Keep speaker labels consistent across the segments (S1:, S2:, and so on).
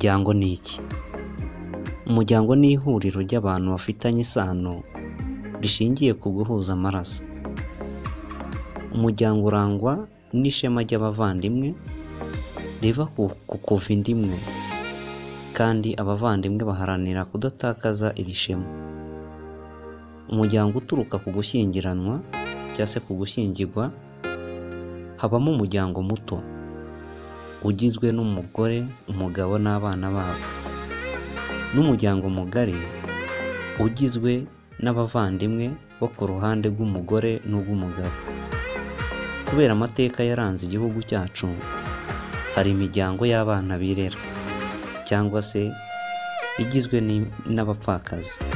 S1: Umuryango ni iki? Umuryango ni ihuriro ry'abantu bafitanye isano rishingiye ku guhuza amaraso. Umuryango urangwa n'ishema ry'abavandimwe riva ku kuva inda imwe, kandi abavandimwe baharanira kudatakaza iri shema. Umuryango uturuka ku gushyingiranwa cyangwa se ku gushyingirwa, habamo umuryango muto ugizwe n'umugore, umugabo n'abana babo, n'umuryango mugari ugizwe n'abavandimwe bo ku ruhande rw'umugore n'urw'umugabo. Kubera amateka yaranze igihugu cyacu, hari imiryango y'abana birera cyangwa se igizwe n'abapfakazi.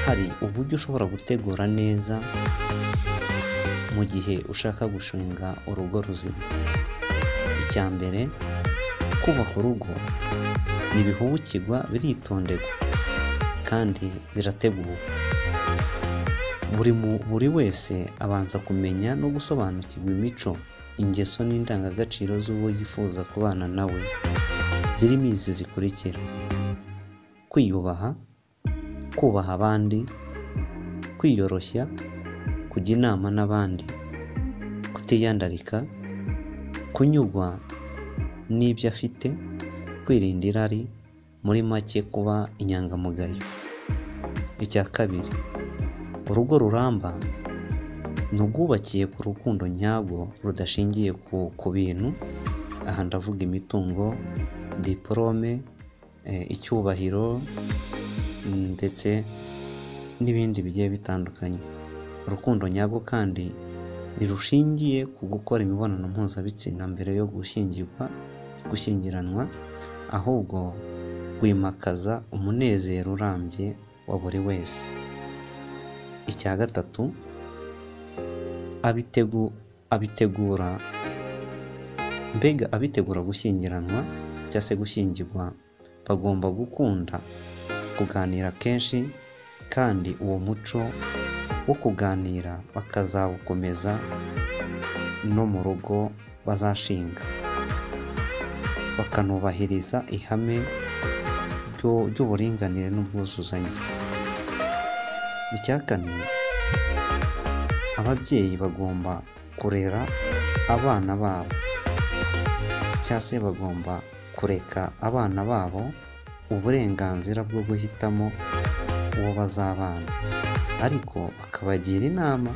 S1: Hari uburyo ushobora gutegura neza mu gihe ushaka gushinga urugo ruzima. Icya mbere, kubaka urugo ntibihubukirwa, biritonderwa kandi birateguwe. Buri wese abanza kumenya no gusobanukirwa imico, ingeso n'indangagaciro z'uwo yifuza kubana nawe, zirimo izi zikurikira: kwiyubaha, kubaha abandi, kwiyoroshya, kujya inama n'abandi, kutiyandarika, kunyurwa n'ibyo afite, kwirinda irari, muri make kuba inyangamugayo. Icya kabiri, urugo ruramba ni urwubakiye ku rukundo nyarwo rudashingiye ku bintu. Aha ndavuga imitungo, diporome, icyubahiro ndetse n'ibindi bigiye bitandukanye. Urukundo nyarwo kandi ntirushingiye ku gukora imibonano mpuzabitsina mbere yo gushyingiranwa, ahubwo rwimakaza umunezero urambye wa buri wese. Icya gatatu, abitegura gushyingiranwa cyangwa se gushyingirwa bagomba gukunda kuganira kenshi, kandi uwo muco wo kuganira bakazawukomeza no mu rugo bazashinga, bakanubahiriza ihame ry'uburinganire n'ubwuzuzanye. Icya kane, ababyeyi bagomba kurera abana babo cyangwa se bagomba kureka abana babo uburenganzira bwo guhitamo uwo bazabana, ariko bakabagira inama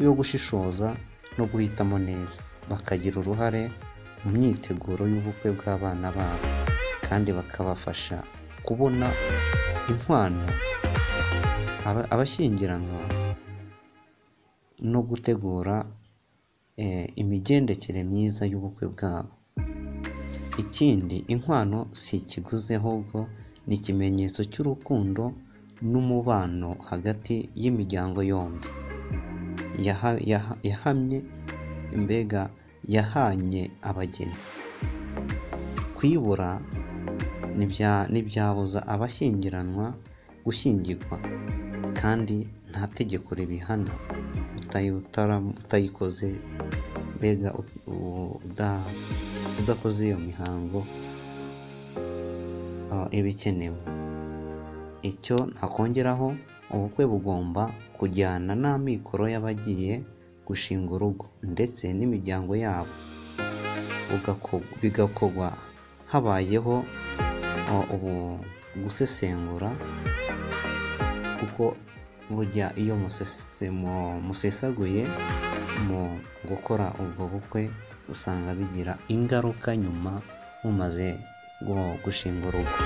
S1: yo gushishoza no guhitamo neza. Bakagira uruhare mu myiteguro y'ubukwe bw'abana babo, kandi bakabafasha kubona inkwano, abashyingiranwa, no gutegura imigendekere myiza y'ubukwe bwabo. Ikindi, inkwano si ikiguzi, ahubwo ni ikimenyetso cy'urukundo n'umubano hagati y'imiryango yombi. Yahanye abageni. Kwibura ntibyabuza abashyingiranwa gushyingirwa, kandi nta tegeko ribihana utayikoze, udakoze iyo mihango iba ikenewe. Icyo nakongeraho, ubukwe bugomba kujyana n'amikoro y'abagiye gushinga urugo ndetse n'imiryango yabo, bigakorwa habayeho gusesengura, kuko burya iyo musesaguye mu gukora ubwo bukwe, usanga bigira ingaruka nyuma mumaze gushinga urugo.